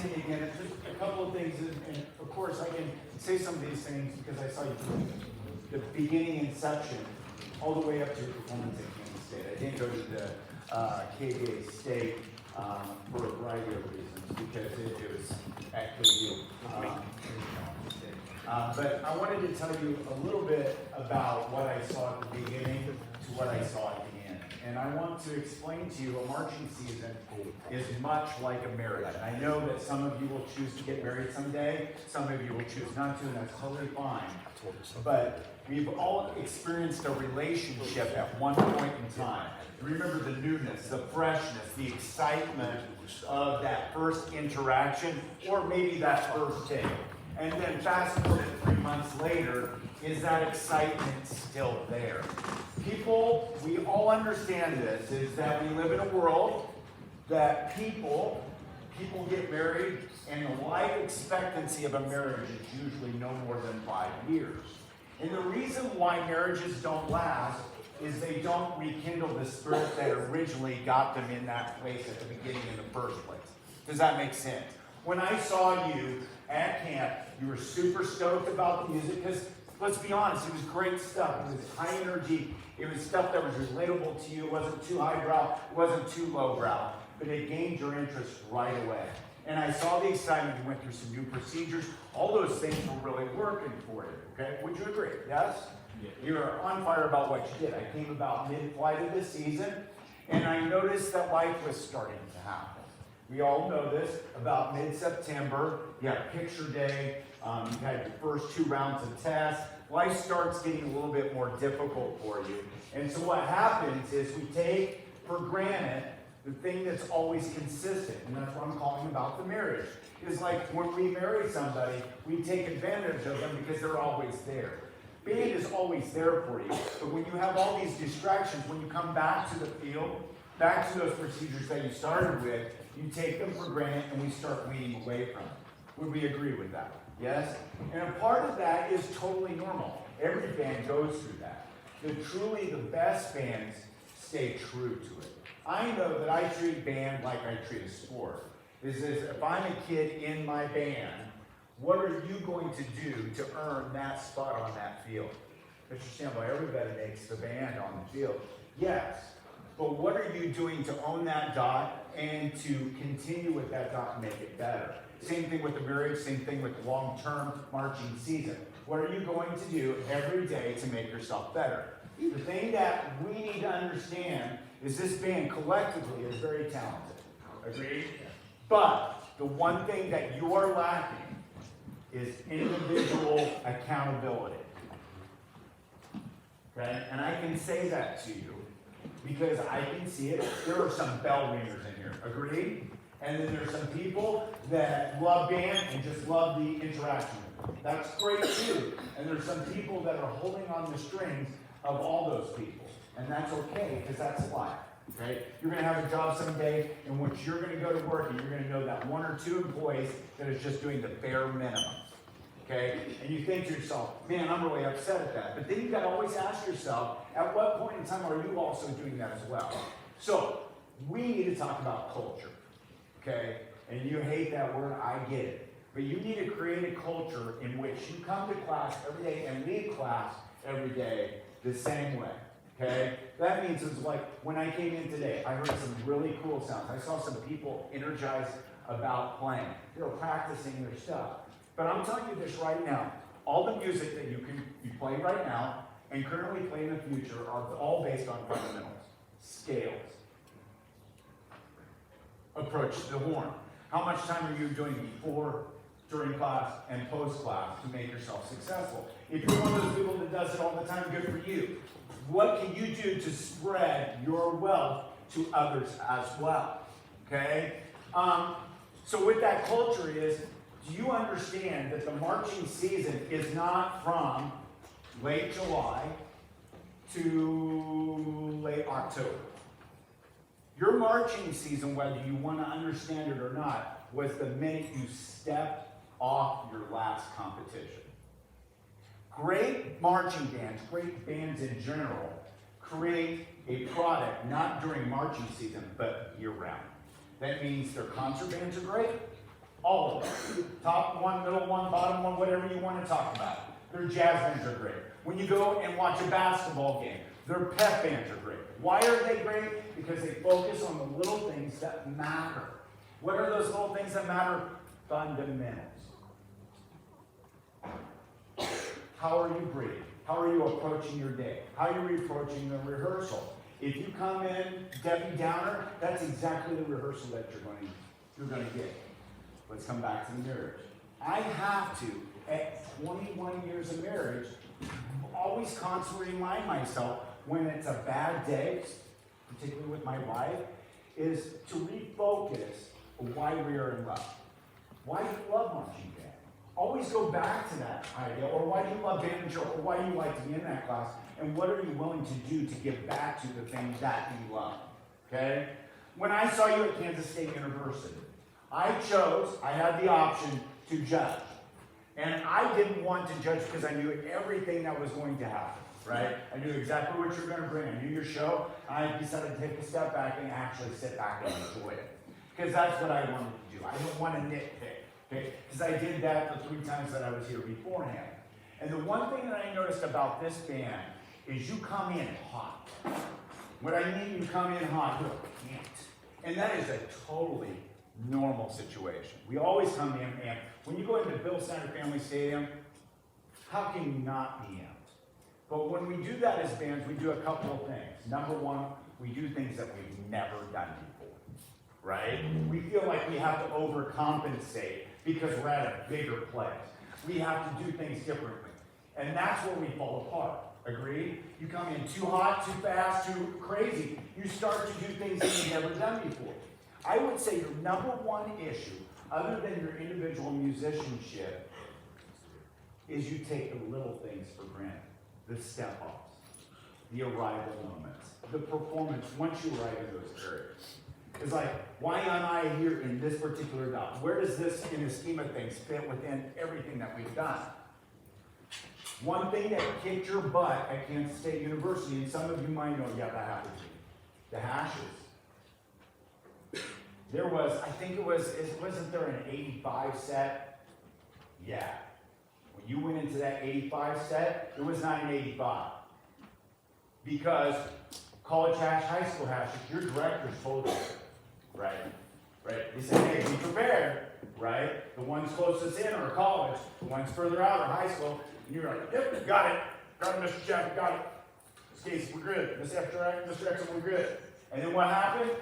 seeing you again. Just a couple of things, and of course I can say some of these things because I saw you from the beginning inception all the way up to your performance at Kansas State. I didn't go to the KBA State for a variety of reasons because it was at KU. But I wanted to tell you a little bit about what I saw at the beginning to what I saw at the end. And I want to explain to you a marching season is much like a marriage. And I know that some of you will choose to get married someday, some of you will choose not to, and that's totally fine. But we've all experienced a relationship at one point in time. Remember the newness, the freshness, the excitement of that first interaction, or maybe that first date. And then fast forward 3 months later, is that excitement still there? People, we all understand this, is that we live in a world that people get married, and the life expectancy of a marriage is usually no more than 5 years. And the reason why marriages don't last is they don't rekindle the spirit that originally got them in that place at the beginning in the first place. Does that make sense? When I saw you at camp, you were super stoked about the music because, let's be honest, it was great stuff. It was high energy. It was stuff that was relatable to you. It wasn't too highbrow. It wasn't too lowbrow. But it gained your interest right away. And I saw the excitement. You went through some new procedures. All those things were really working for you. Okay? Would you agree? Yes? Yeah. You were on fire about what you did. I came about mid-flight of the season, and I noticed that life was starting to happen. We all know this. About mid-September, you had picture day. You had your first 2 rounds of tests. Life starts getting a little bit more difficult for you. And so what happens is we take for granted the thing that's always consistent, and that's what I'm calling about the marriage. It's like when we marry somebody, we take advantage of them because they're always there. Band is always there for you, but when you have all these distractions, when you come back to the field, back to those procedures that you started with, you take them for granted and we start weaning away from them. Would we agree with that? Yes? And a part of that is totally normal. Every band goes through that. Truly the best bands stay true to it. I know that I treat band like I treat a sport. This is, if I'm a kid in my band, what are you going to do to earn that spot on that field? Mr. Stambaugh, everybody makes the band on the field. Yes. But what are you doing to own that dot and to continue with that dot and make it better? Same thing with the marriage, same thing with the long-term marching season. What are you going to do every day to make yourself better? The thing that we need to understand is this band collectively is very talented. Agreed? But the one thing that you are lacking is individual accountability. Okay? And I can say that to you because I can see it. There are some bell ringers in here. Agreed? And then there's some people that love band and just love the interaction. That's great too. And there's some people that are holding on the strings of all those people. And that's okay, because that's life. Okay? You're going to have a job someday in which you're going to go to work and you're going to know that 1 or 2 employees that is just doing the bare minimum. Okay? And you think to yourself, man, I'm really upset at that. But then you've got to always ask yourself, at what point in time are you also doing that as well? So, we need to talk about culture. Okay? And you hate that word, I get it. But you need to create a culture in which you come to class every day and leave class every day the same way. Okay? That means it's like when I came in today, I heard some really cool sounds. I saw some people energized about playing. They were practicing their stuff. But I'm telling you this right now. All the music that you play right now and currently play in the future are all based on fundamentals. Scales. Approach to the horn. How much time are you doing before, during class, and post-class to make yourself successful? If you're one of those people that does it all the time, good for you. What can you do to spread your wealth to others as well? Okay? So with that culture is, do you understand that the marching season is not from late July to late October? Your marching season, whether you want to understand it or not, was the minute you stepped off your last competition. Great marching bands, great bands in general, create a product not during marching season, but year-round. That means their concert bands are great, All of them. Top one, middle one, bottom one, whatever you want to talk about. Their jazz bands are great. When you go and watch a basketball game, their pep bands are great. Why are they great? Because they focus on the little things that matter. What are those little things that matter? Fundamentals. How are you breathing? How are you approaching your day? How are you approaching the rehearsal? If you come in Debbie Downer, that's exactly the rehearsal that you're going to get. Let's come back to the marriage. I have to, at 21 years of marriage, always constantly remind myself when it's a bad day, particularly with my wife, is to refocus on why we are in love. Why do you love marching band? Always go back to that idea. Or why do you love band and show? Or why do you like to be in that class? And what are you willing to do to give back to the things that you love? Okay? When I saw you at Kansas State University, I had the option to judge. And I didn't want to judge because I knew everything that was going to happen, right? I knew exactly what you were going to bring. I knew your show. I decided to take a step back and actually sit back and enjoy it. Because that's what I wanted to do. I didn't want to nitpick, okay? Because I did that the 3 times that I was here beforehand. And the one thing that I noticed about this band is you come in hot. What I mean, you come in hot, you're amped. And that is a totally normal situation. We always come in amped. When you go into Bill Snyder Family Stadium, how can you not be amped? But when we do that as bands, we do a couple of things. Number one, we do things that we've never done before, right? We feel like we have to overcompensate because we're at a bigger place. We have to do things differently. And that's where we fall apart. Agreed? You come in too hot, too fast, too crazy. You start to do things that you've never done before. I would say your number one issue, other than your individual musicianship, is you take the little things for granted. The step-ups, the arrival moments, the performance once you arrive in those areas. It's like, why am I here in this particular dot? Where does this, in the scheme of things, fit within everything that we've done? One thing that kicked your butt at Kansas State University, and some of you might know, yeah, that happened to you. The hashes. There was, I think wasn't there an 85 set? Yeah. When you went into that 85 set, it was not an 85. Because college hash, high school hash, your directors told you, right? Right? They said, hey, be prepared, right? The ones closest in are college, the ones further out are high school. And you're like, yep, got it. Got it, Mr. Jeff, got it. Miss Casey, we're good. Mr. Exxon, we're good. And then what happened?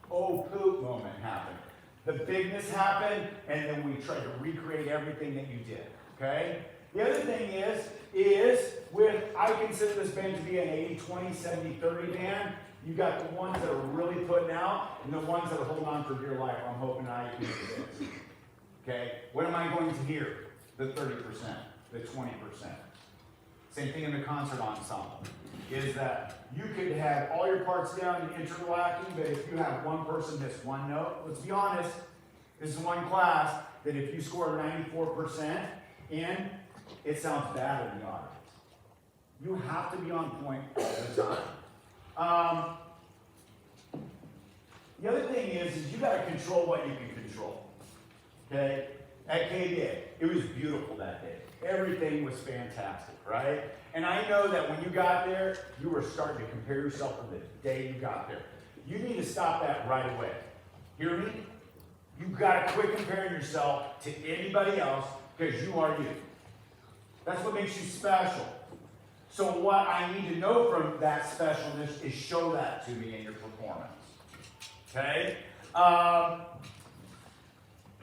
Oh, poop moment happened. The bigness happened, and then we tried to recreate everything that you did, okay? The other thing is with, I consider this band to be an 80-20, 70-30 band. You got the ones that are really putting out, and the ones that are holding on for dear life. I'm hoping I can do this, okay? What am I going to hear? The 30%, the 20%. Same thing in the concert ensemble, is that you could have all your parts down and interlocking, but if you have one person miss one note, let's be honest, this is one class that if you score 94% in, it sounds bad in the audience. You have to be on point all the time. The other thing is you got to control what you can control. Okay? At KBA, it was beautiful that day. Everything was fantastic, right? And I know that when you got there, you were starting to compare yourself from the day you got there. You need to stop that right away. Hear me? You've got to quit comparing yourself to anybody else because you are you. That's what makes you special. So what I need to know from that specialness is show that to me in your performance. Okay?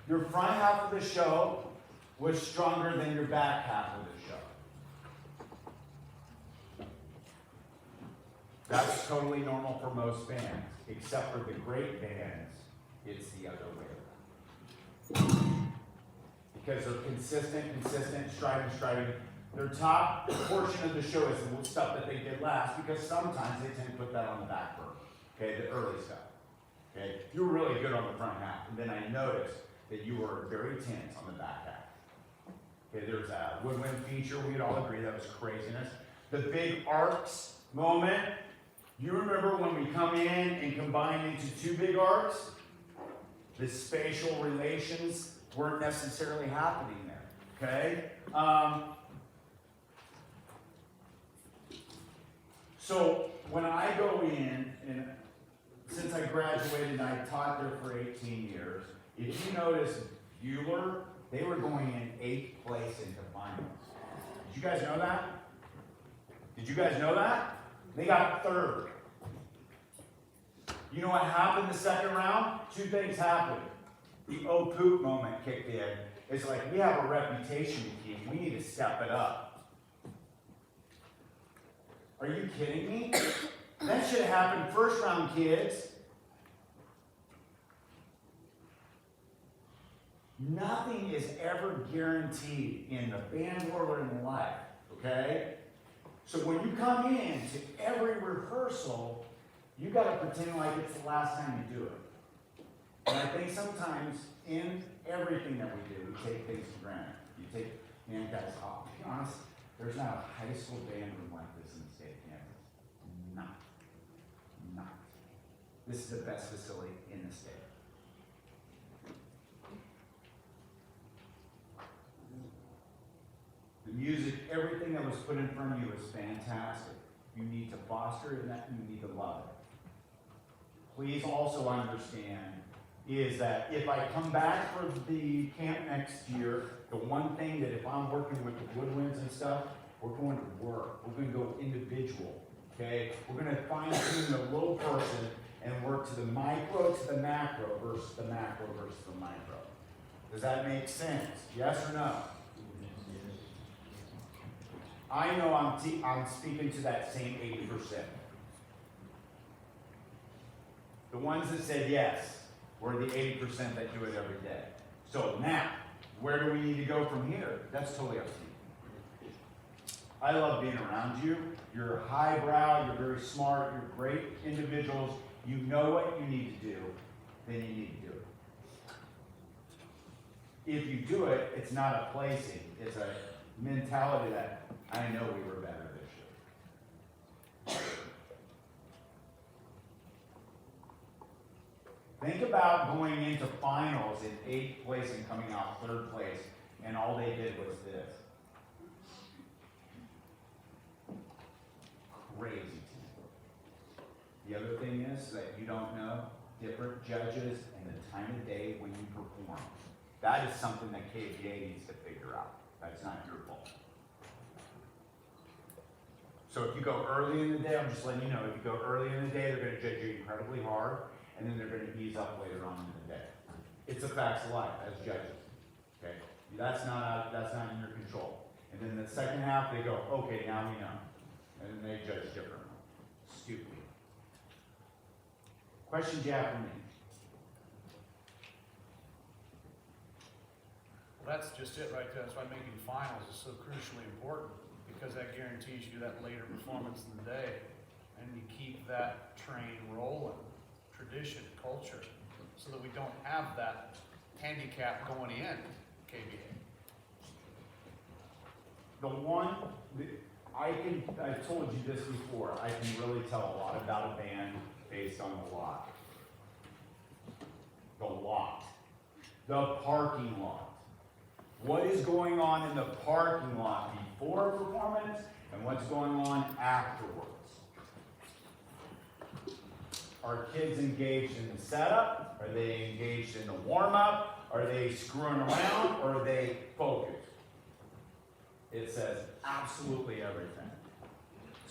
Your front half of the show was stronger than your back half of the show. That's totally normal for most bands, except for the great bands, it's the other way around. Because they're consistent, striving. Their top portion of the show is the stuff that they did last, because sometimes they tend to put that on the back burner, okay, the early stuff. Okay, you were really good on the front half, and then I noticed that you were very tense on the back half. Okay, there's a woodwind feature, we'd all agree that was craziness. The big arcs moment, you remember when we come in and combine into 2 big arcs? The spatial relations weren't necessarily happening there, okay? So when I go in, and since I graduated and I taught there for 18 years, if you notice Bueller, they were going in 8th place into finals. Did you guys know that? Did you guys know that? They got 3rd. You know what happened the second round? 2 things happened. The oh poop moment kicked in. It's like, we have a reputation to keep. We need to step it up. Are you kidding me? That should have happened first round, kids. Nothing is ever guaranteed in the band world or in life, okay? So when you come in to every rehearsal, you got to pretend like it's the last time you do it. And I think sometimes in everything that we do, we take things for granted. You take, man, guys, to be honest, there's not a high school band room like this in the state of Kansas. Not. This is the best facility in the state. The music, everything that was put in front of you is fantastic. You need to foster it and you need to love it. Please also understand is that if I come back for the camp next year, the one thing that if I'm working with the woodwinds and stuff, we're going to work. We're going to go individual, okay? We're going to fine-tune the little person and work to the micro to the macro versus the macro versus the micro. Does that make sense? Yes or no? I know I'm speaking to that same 80%. The ones that said yes were the 80% that do it every day. So now, where do we need to go from here? That's totally up to you. I love being around you. You're highbrow, you're very smart, you're great individuals. You know what you need to do, then you need to do it. If you do it, it's not a placing. It's a mentality that I know we were better this year. Think about going into finals in 8th place and coming out 3rd place, and all they did was this. Crazy team. The other thing is that you don't know different judges and the time of day when you perform. That is something that KVA needs to figure out. That's not your fault. So if you go early in the day, I'm just letting you know, if you go early in the day, they're going to judge you incredibly hard, and then they're going to ease up later on in the day. It's a facts of life as judges. Okay? That's not in your control. And then the second half, they go, okay, now we know. And then they judge differently. Stupid. Questions you have for me? Well, that's just it right there. That's why making finals is so crucially important, because that guarantees you that later performance in the day, and you keep that train rolling, tradition, culture, so that we don't have that handicap going in KBA. I've told you this before, I can really tell a lot about a band based on the lot. The lot. The parking lot. What is going on in the parking lot before a performance and what's going on afterwards? Are kids engaged in the setup? Are they engaged in the warm-up? Are they screwing around? Or are they focused? It says absolutely everything.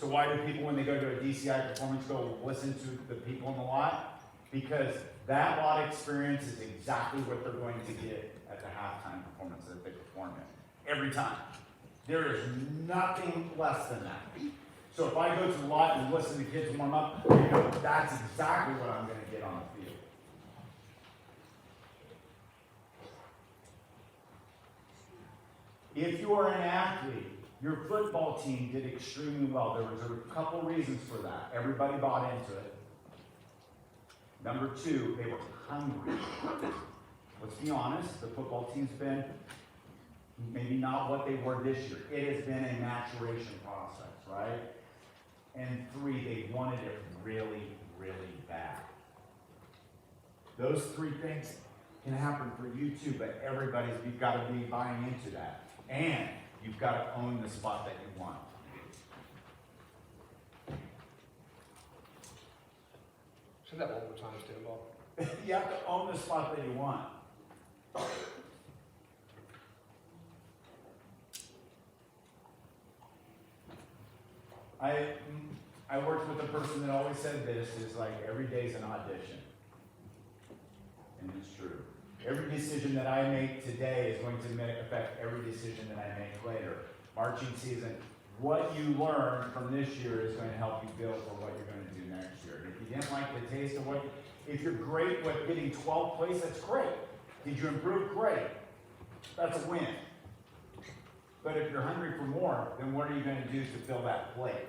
So why do people, when they go to a DCI performance, go listen to the people in the lot? Because that lot experience is exactly what they're going to get at the halftime performance that they perform in. Every time. There is nothing less than that. So if I go to the lot and listen to kids warm up, you know, that's exactly what I'm going to get on the field. If you are an athlete, your football team did extremely well. There was a couple reasons for that. Everybody bought into it. Number two, they were hungry. Let's be honest, the football team's been maybe not what they were this year. It has been a maturation process, right? And three, they wanted it really, really bad. Those three things can happen for you too, but you've got to be buying into that. And you've got to own the spot that you want. Say that one more time, Stambaugh. You have to own the spot that you want. I worked with a person that always said this, is like every day's an audition. And it's true. Every decision that I make today is going to affect every decision that I make later. Marching season, what you learn from this year is going to help you build for what you're going to do next year. And if you didn't like the taste of if you're great with getting 12th place, that's great. Did you improve? Great. That's a win. But if you're hungry for more, then what are you going to do to fill that plate?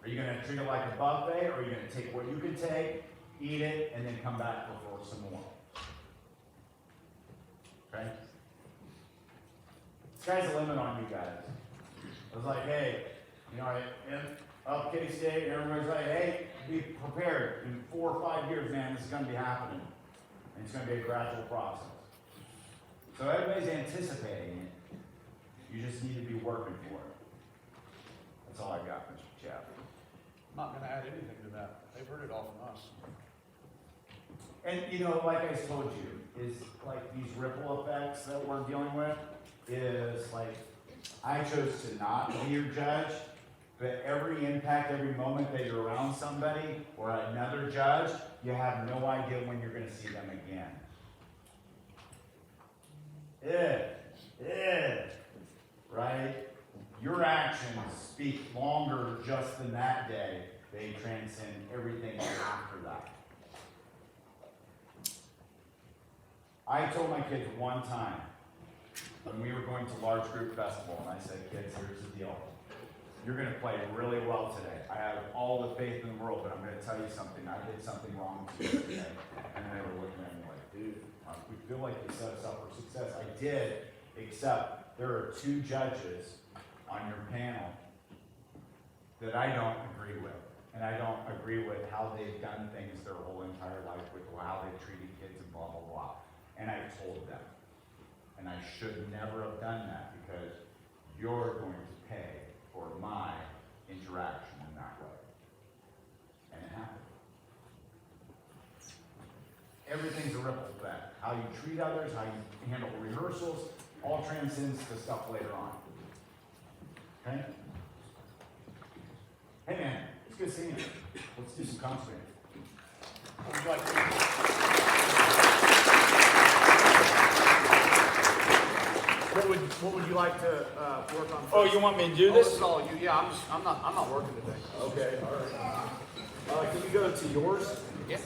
Are you going to treat it like a buffet, or are you going to take what you can take, eat it, and then come back for some more? Okay? Sky's the limit on you guys. I was like, hey, up K-State, and everybody's like, hey, be prepared. In 4 or 5 years, man, this is going to be happening. And it's going to be a gradual process. So everybody's anticipating it. You just need to be working for it. That's all I got, Mr. Chapp. I'm not gonna add anything to that. They've heard it all from us. And like I told you, is like these ripple effects that we're dealing with is like, I chose to not be your judge, but every impact, every moment that you're around somebody or another judge, you have no idea when you're gonna see them again. Right? Your actions speak longer just than that day. They transcend everything after that. I told my kids one time when we were going to large group festival, and I said, kids, here's the deal. You're going to play really well today. I have all the faith in the world, but I'm going to tell you something. I did something wrong today. And they were looking at me like, dude, we feel like you set us up for success. I did, except there are 2 judges on your panel that I don't agree with. And I don't agree with how they've done things their whole entire life, with how they've treated kids and blah, blah, blah. And I told them. And I should never have done that, because you're going to pay for my interaction in that way. And it happened. Everything's a ripple effect. How you treat others, how you handle rehearsals, all transcends to stuff later on. Okay? Hey man, it's good seeing you. Let's do some concerting. What would you like to work on? Oh, you want me to do This this? is all you. Yeah, I'm not working today. Okay, all right. Can we go to yours? Yeah.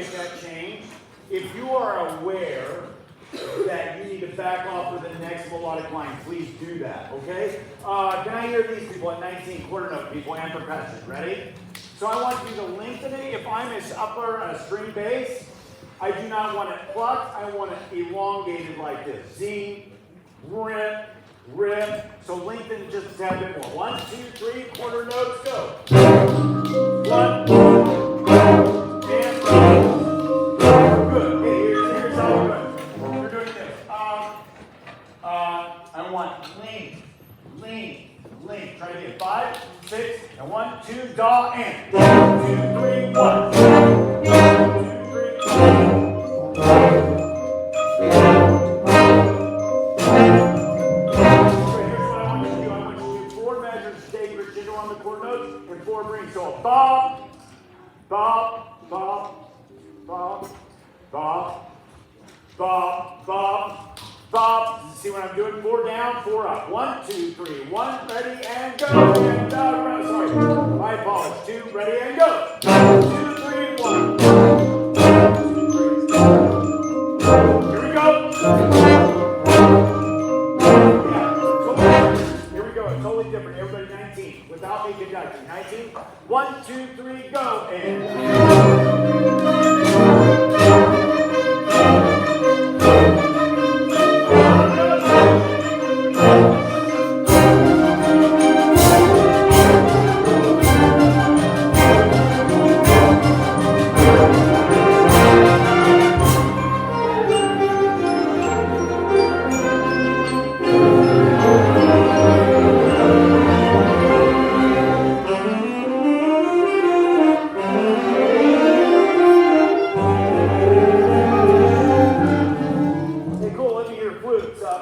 make that change, if you are aware that you need to back off for the next melodic line, please do that, okay? Can I hear these people at 19, quarter note people and percussion? Ready? So I want you to lengthen it. If I'm an upper on a string bass, I do not want it plucked. I want it elongated like this. Zing, rip, rip. So lengthen just a tad bit more. 1, 2, 3, quarter notes, go. 1, 2, and good. Hey, here's how we're doing. We're doing this. I want lean, lean, lean. Try to get 5, 6, and 1, 2, da, and 1, 2, 3, 1. 1, 2, 3, 1. On the quarter notes and 4 brings. So a bop, bop, bop, bop, bop, bop, bop, bop. See what I'm doing? 4 down, 4 up. 1, 2, 3, 1, ready and go. And sorry, my apologies. 2, ready and go. 1, 2, 3, 1. 2, 3. Here we go. Totally different. Everybody 19 without me conducting. 19. 1, 2, 3, go. And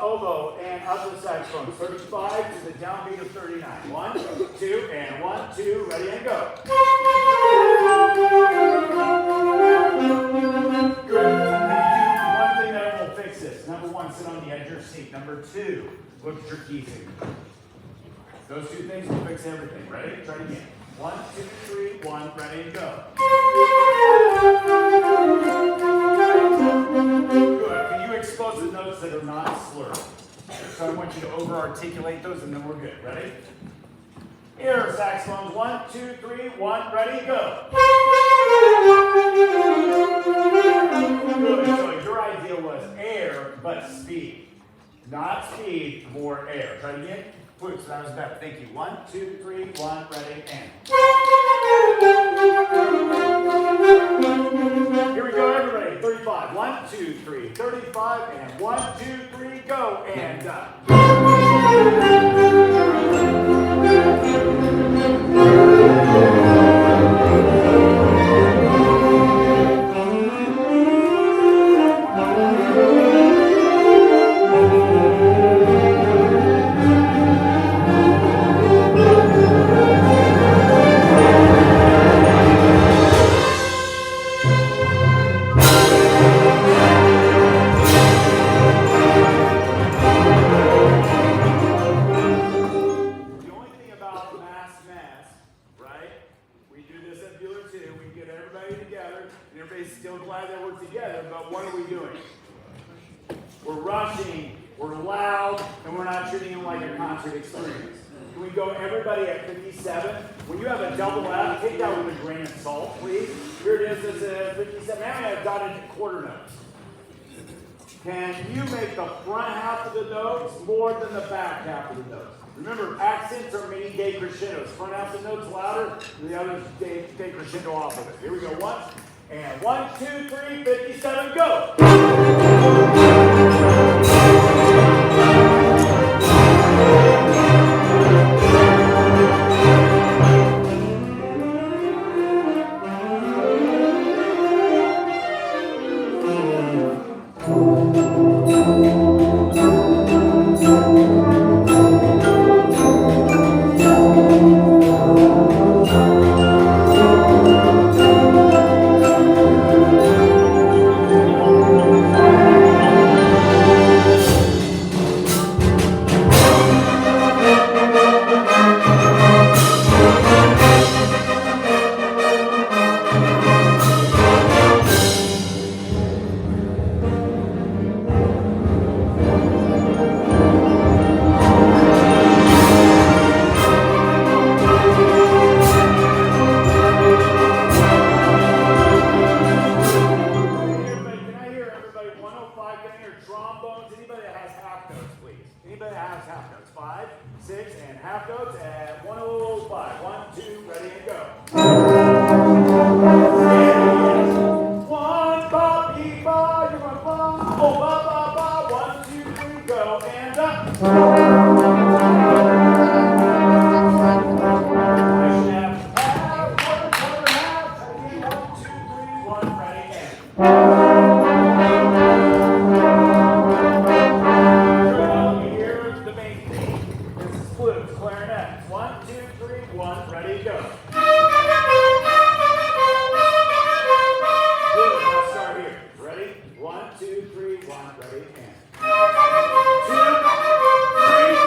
oboe and alto saxophone. 35 to the downbeat of 39. 1, 2, and 1, 2, ready and go. Good. One thing that will fix this. Number 1, sit on the edge of your seat. Number 2, look at your key finger. Those 2 things will fix everything. Ready? Try it again. 1, 2, 3, 1, ready and go. Good. Can you expose the notes that are not slurred? So I want you to over-articulate those and then we're good. Ready? Here, saxophones. 1, 2, 3, 1, ready, go. Good. So your idea was air, but speed. Not speed, more air. Try it again. Good. So that was better. Thank you. 1, 2, 3, 1, ready, and. Here we go, everybody. 35. 1, 2, 3. 35, and 1, 2, 3, go. And done. We're rushing, we're loud, and we're not treating it like a concert experience. Can we go everybody at 57? When you have a double F, take that with a grain of salt, please. Here it is, this is 57. Now I have dotted quarter notes. Can you make the front half of the notes more than the back half of the notes? Remember, accents are mini decrescendos. Front half of the notes louder, and the others decrescendo off of it. Here we go, 1, and 1, 2, 3, 57, go! 1, ready, go. Good, now start here. Ready? 1, 2, 3, 1, ready, and. 2, 3,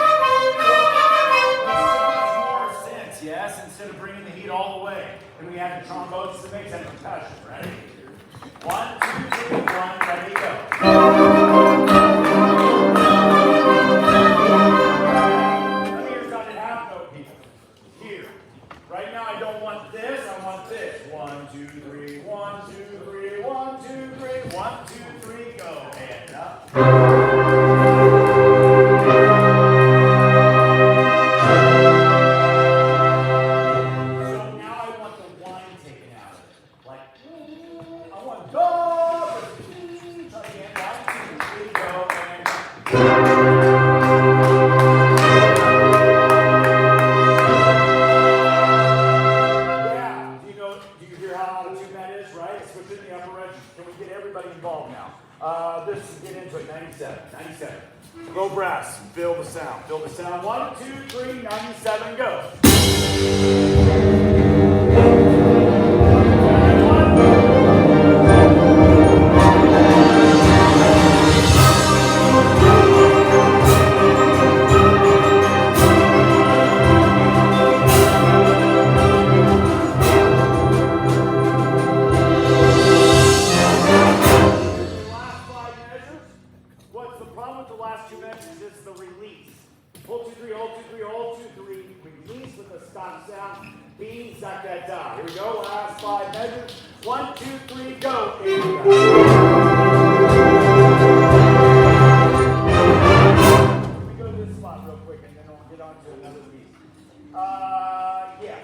4. Makes so much more sense, yes? Instead of bringing the heat all the way. And we add the trombones to mix and percussion. Ready? 1, 2, 3, 1, ready, go. Let me hear something half note, people. Here. Right now, I don't want this, I want this. 1, 2, 3, 1, 2, 3, 1, 2, 3, 1, 2, 3, go. And up. So now I want the whine taken out of it. Like, I want go. Try again. 1, 2, 3, go. And do you hear how out of tune that is, right? It's within the upper register. Can we get everybody involved now? Let's get into it. 97. 97. Low brass. Feel the sound. Feel the sound. 1, 2, 3, 97, go. What's the problem with the last 2 measures? It's the release. Hold 2, 3, hold 2, 3, hold 2, 3. Release with a stop sound. Bean, suck that down. Here we go. Last 5 measures. 1, 2, 3, go. And let me go to this spot real quick, and then we'll get on to another piece. Yes.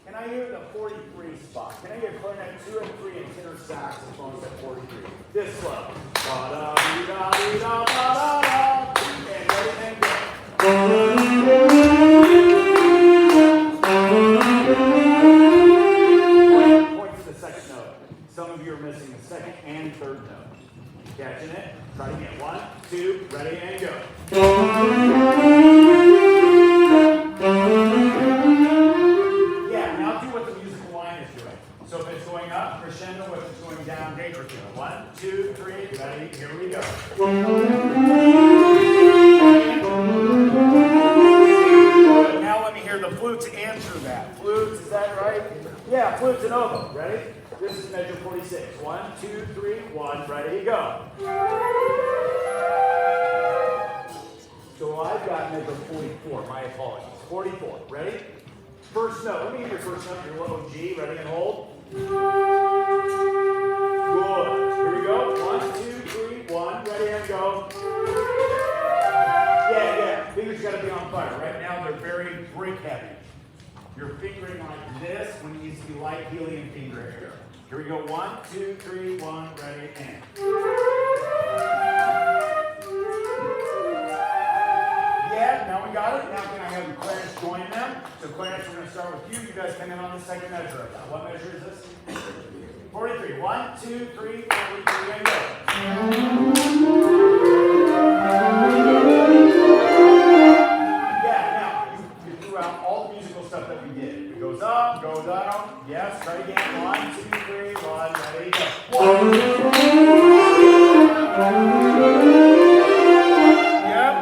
Can I hear the 43 spot? Can I hear clarinet 2 and 3 and tenor saxophones at 43? This slow. Da-da-dee-da-dee-da-da-da-da. And ready and go. Point to the second note. Some of you are missing the second and third note. Catching it? Try it again. 1, 2, ready and go. Yeah, now do what the musical line is doing. So if it's going up, crescendo. If it's going down, decrescendo. 1, 2, 3, ready, here we go. Good. Now let me hear the flutes answer that. Flutes, is that right? Yeah, flutes and oboe. Ready? This is measure 46. 1, 2, 3, 1, ready, go. So I've got measure 44. My apologies. 44. Ready? First note. Let me hear your first note. Your low G. Ready and hold. Good. Here we go. 1, 2, 3, 1. Ready and go. Yeah. Fingers got to be on fire. Right now they're very break heavy. You're fingering like this when you used to be light helium finger here. Here we go. 1, 2, 3, 1. Ready and. Yeah, now we got it. Now can I have the clarinets join them? So clarinets, we're going to start with you. You guys come in on the second measure right now. What measure is this? 43. 1, 2, 3, 43, and go. Yeah, now you threw out all the musical stuff that we did. It goes up, goes down. Yes, try again. 1, 2, 3, 1, ready, go. 1, 2, 3. Yep.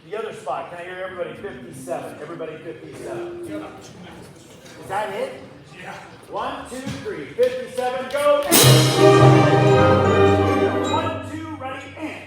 The other spot, can I hear everybody 57? Everybody 57. Is that it? Yeah. 1, 2, 3, 57, go! 1, 2, ready, and.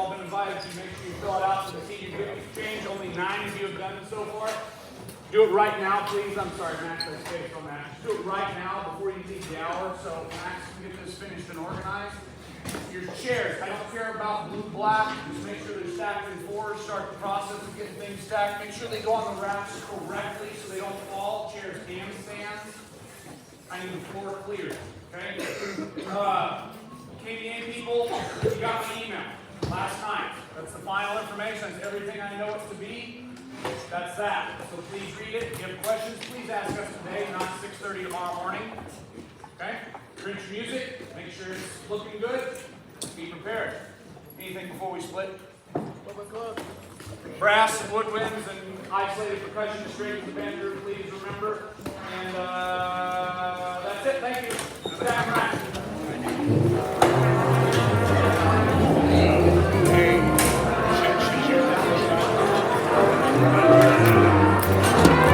all been invited to. Make sure you fill it out so the team you get exchange. Only 9 of you have done it so far. Do it right now, please. I'm sorry, Max, I spaced on that. Just do it right now before you leave the hour, so Max can get this finished and organized. Your chairs, I don't care about blue, black. Just make sure they're stacked in fours. Start the process of getting things stacked. Make sure they go on the racks correctly so they don't fall. Chairs and stands. I need the floor cleared. Okay? KDA people, you got my email last night. That's the final information. That's everything I know it to be. That's that. So please read it. If you have questions, please ask us today, not 6:30 tomorrow morning. Okay? Drink your music. Make sure it's looking good. Be prepared. Anything before we split? Brass and woodwinds and isolated percussion strings and banjo, please remember. And that's it. Thank you. Stand right.